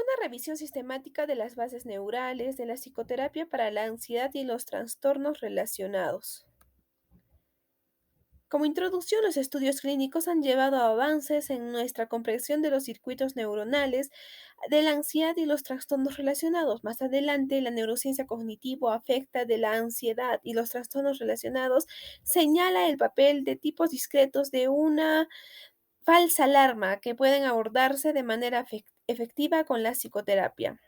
una revisión sistemática de las bases neurales de la psicoterapia para la ansiedad y los trastornos relacionados. Como introducción, los estudios clínicos han llevado a avances en nuestra comprensión de los circuitos neuronales de la ansiedad y los trastornos relacionados. Más adelante, la neurociencia cognitivo afecta de la ansiedad y los trastornos relacionados señala el papel de tipos discretos de una falsa alarma que pueden abordarse de manera efectiva con la psicoterapia.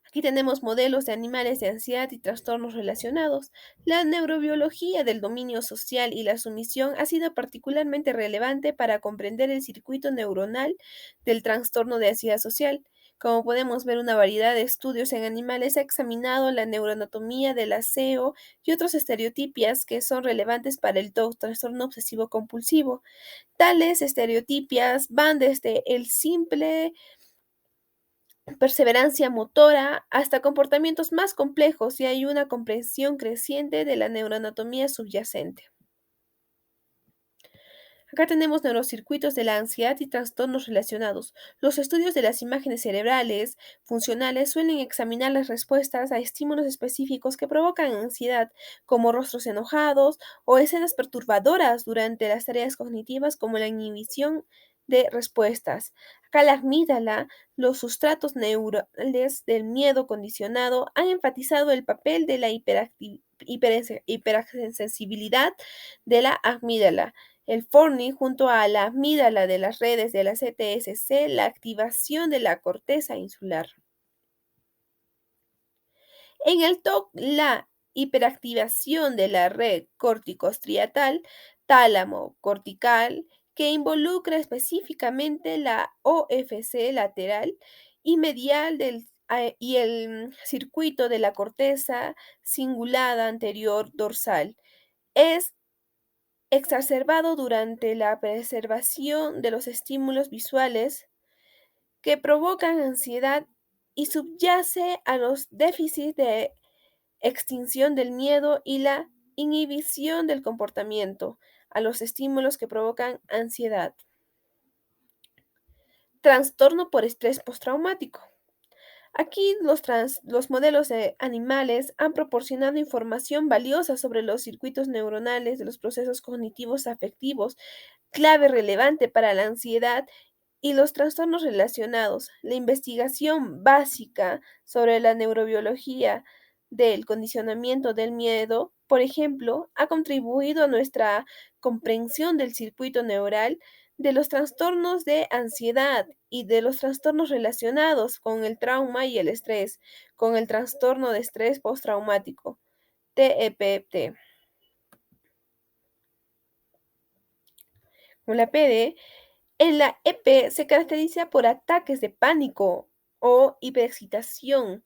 Aquí tenemos modelos de animales de ansiedad y trastornos relacionados. La neurobiología del dominio social y la sumisión ha sido particularmente relevante para comprender el circuito neuronal del trastorno de ansiedad social. Como podemos ver, una variedad de estudios en animales ha examinado la neuroanatomía del aseo y otras estereotipias que son relevantes para el TOC, trastorno obsesivo compulsivo. Tales estereotipias van desde el simple perseverancia motora hasta comportamientos más complejos y hay una comprensión creciente de la neuroanatomía subyacente. Acá tenemos neurocircuitos de la ansiedad y trastornos relacionados. Los estudios de las imágenes cerebrales funcionales suelen examinar las respuestas a estímulos específicos que provocan ansiedad, como rostros enojados o escenas perturbadoras durante las tareas cognitivas como la inhibición de respuestas. Acá la amígdala, los sustratos neurales del miedo condicionado han enfatizado el papel de la hipersensibilidad de la amígdala. El Forni, junto a la amígdala de las redes de la CTSC, la activación de la corteza insular. En el TOC, la hiperactivación de la red corticostriatal, tálamo cortical, que involucra específicamente la OFC lateral y medial y el circuito de la corteza cingulada anterior dorsal, es exacerbado durante la preservación de los estímulos visuales que provocan ansiedad y subyace a los déficits de extinción del miedo y la inhibición del comportamiento, a los estímulos que provocan ansiedad. Trastorno por estrés postraumático. Aquí los modelos de animales han proporcionado información valiosa sobre los circuitos neuronales de los procesos cognitivos afectivos, clave relevante para la ansiedad y los trastornos relacionados. La investigación básica sobre la neurobiología del condicionamiento del miedo, por ejemplo, ha contribuido a nuestra comprensión del circuito neural de los trastornos de ansiedad y de los trastornos relacionados con el trauma y el estrés, con el trastorno de estrés postraumático, TEPT. Con la PD, en la EP se caracteriza por ataques de pánico o hiperexcitación.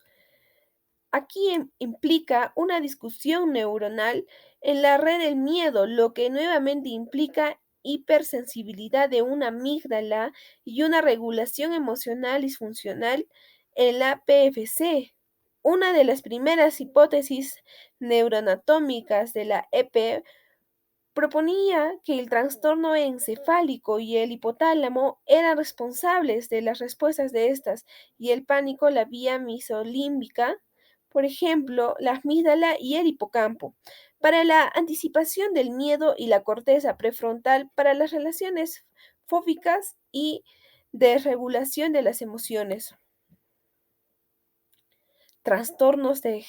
Aquí implica una discusión neuronal en la red del miedo, lo que nuevamente implica hipersensibilidad de una amígdala y una regulación emocional disfuncional en la PFC. Una de las primeras hipótesis neuroanatómicas de la EP proponía que el trastorno encefálico y el hipotálamo eran responsables de las respuestas de estas y el pánico la vía misolímbica, por ejemplo, la amígdala y el hipocampo, para la anticipación del miedo y la corteza prefrontal para las relaciones fóbicas y de regulación de las emociones. Trastornos de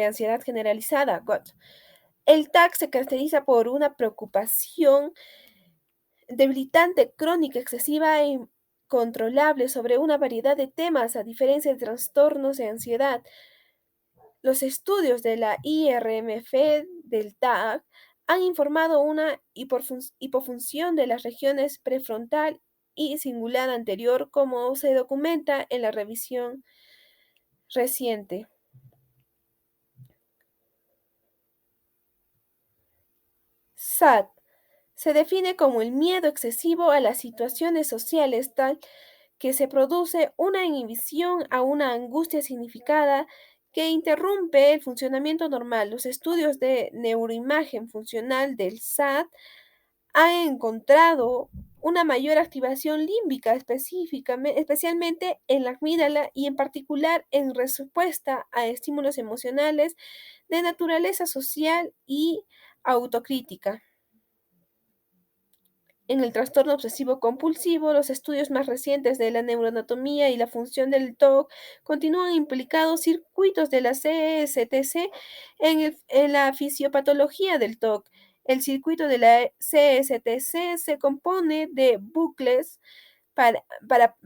ansiedad generalizada, GOT. El TAC se caracteriza por una preocupación debilitante, crónica, excesiva e incontrolable sobre una variedad de temas, a diferencia de trastornos de ansiedad. Los estudios de la IRMF del TAC han informado una hipofunción de las regiones prefrontal y cingulada anterior, como se documenta en la revisión reciente. SAT se define como el miedo excesivo a las situaciones sociales tal que se produce una inhibición a una angustia significada que interrumpe el funcionamiento normal. Los estudios de neuroimagen funcional del SAT ha encontrado una mayor activación límbica especialmente en la amígdala y en particular en respuesta a estímulos emocionales de naturaleza social y autocrítica. En el trastorno obsesivo compulsivo, los estudios más recientes de la neuroanatomía y la función del TOC continúan implicados circuitos de la CSTC en la fisiopatología del TOC. El circuito de la CSTC se compone de bucles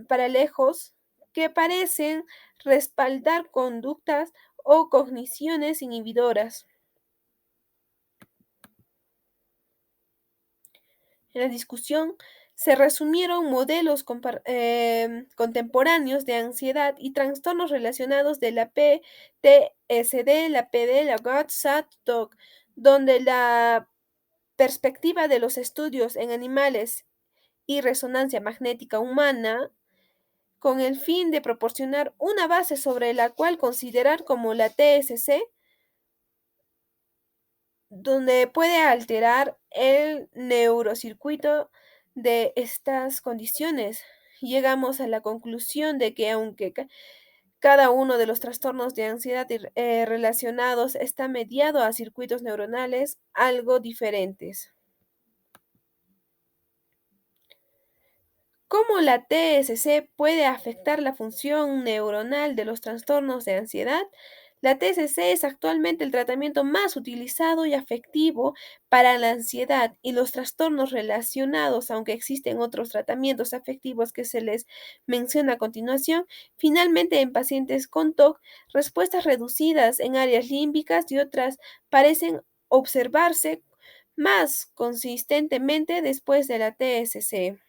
paralejos que parecen respaldar conductas o cogniciones inhibidoras. En la discusión se resumieron modelos contemporáneos de ansiedad y trastornos relacionados de la PTSD, la PD, la GOT, SAT, TOC, donde la perspectiva de los estudios en animales y resonancia magnética humana con el fin de proporcionar una base sobre la cual considerar como la TSC donde puede alterar el neurocircuito de estas condiciones. Llegamos a la conclusión de que aunque cada uno de los trastornos de ansiedad relacionados está mediado a circuitos neuronales algo diferentes. ¿Cómo la TSC puede afectar la función neuronal de los trastornos de ansiedad? La TSC es actualmente el tratamiento más utilizado y efectivo para la ansiedad y los trastornos relacionados, aunque existen otros tratamientos afectivos que se les menciona a continuación. Finalmente, en pacientes con TOC, respuestas reducidas en áreas límbicas y otras parecen observarse más consistentemente después de la TSC.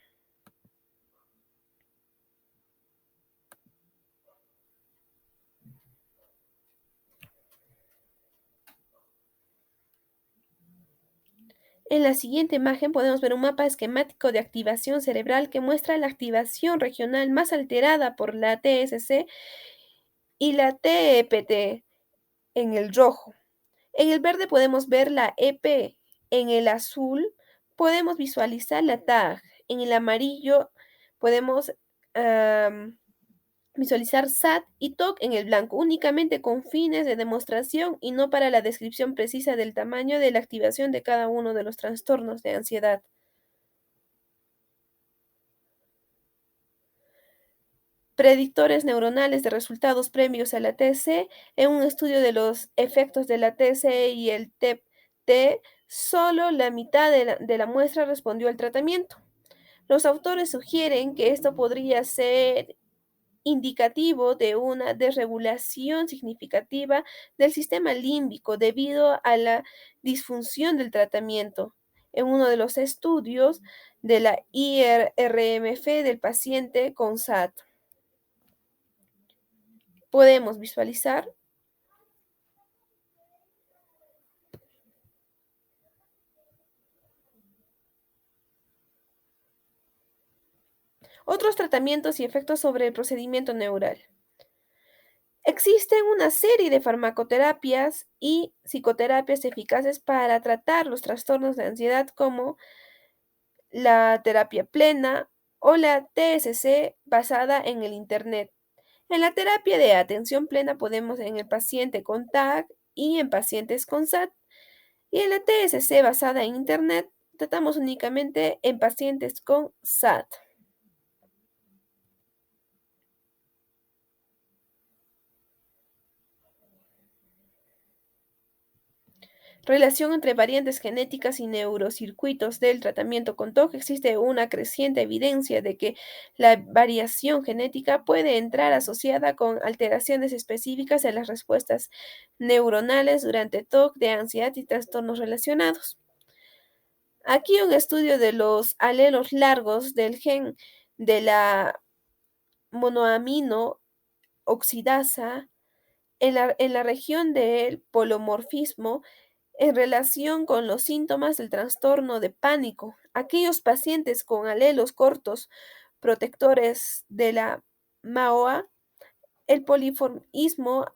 En la siguiente imagen podemos ver un mapa esquemático de activación cerebral que muestra la activación regional más alterada por la TSC y la TEPT en el rojo. En el verde podemos ver la EP. En el azul podemos visualizar la TAG. En el amarillo podemos visualizar SAT y TOC en el blanco, únicamente con fines de demostración y no para la descripción precisa del tamaño de la activación de cada uno de los trastornos de ansiedad. Predictores neuronales de resultados previos a la TC. En un estudio de los efectos de la TC y el TEP-T, solo la mitad de la muestra respondió al tratamiento. Los autores sugieren que esto podría ser indicativo de una desregulación significativa del sistema límbico debido a la disfunción del tratamiento. En uno de los estudios de la IRMF del paciente con SAT, podemos visualizar otros tratamientos y efectos sobre el procedimiento neural. Existen una serie de farmacoterapias y psicoterapias eficaces para tratar los trastornos de ansiedad como la terapia plena o la TSC basada en el Internet. En la terapia de atención plena podemos en el paciente con TAG y en pacientes con SAT. Y en la TSC basada en Internet tratamos únicamente en pacientes con SAT. Relación entre variantes genéticas y neurocircuitos del tratamiento con TOC. Existe una creciente evidencia de que la variación genética puede entrar asociada con alteraciones específicas en las respuestas neuronales durante TOC de ansiedad y trastornos relacionados. Aquí un estudio de los alelos largos del gen de la monoamino oxidasa en la región del polomorfismo en relación con los síntomas del trastorno de pánico. Aquellos pacientes con alelos cortos protectores de la MAOA, el polimorfismo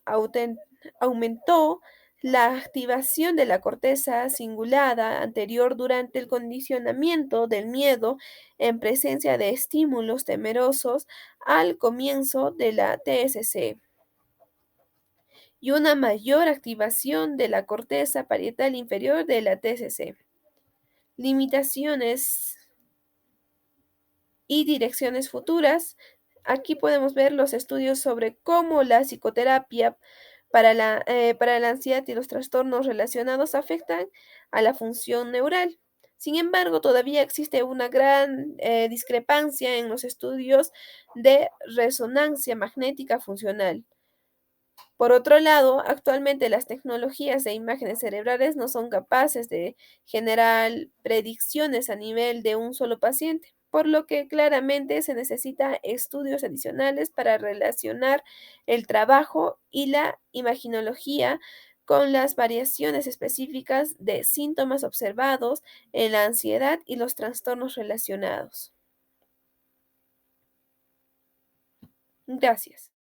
aumentó La activación de la corteza cingulada anterior durante el condicionamiento del miedo en presencia de estímulos temerosos al comienzo de la TSC y una mayor activación de la corteza parietal inferior de la TSC. Limitaciones y direcciones futuras. Aquí podemos ver los estudios sobre cómo la psicoterapia para la ansiedad y los trastornos relacionados afectan a la función neural. Sin embargo, todavía existe una gran discrepancia en los estudios de resonancia magnética funcional. Por otro lado, actualmente las tecnologías de imágenes cerebrales no son capaces de generar predicciones a nivel de un solo paciente, por lo que claramente se necesita estudios adicionales para relacionar el trabajo y la imaginología con las variaciones específicas de síntomas observados en la ansiedad y los trastornos relacionados. Gracias.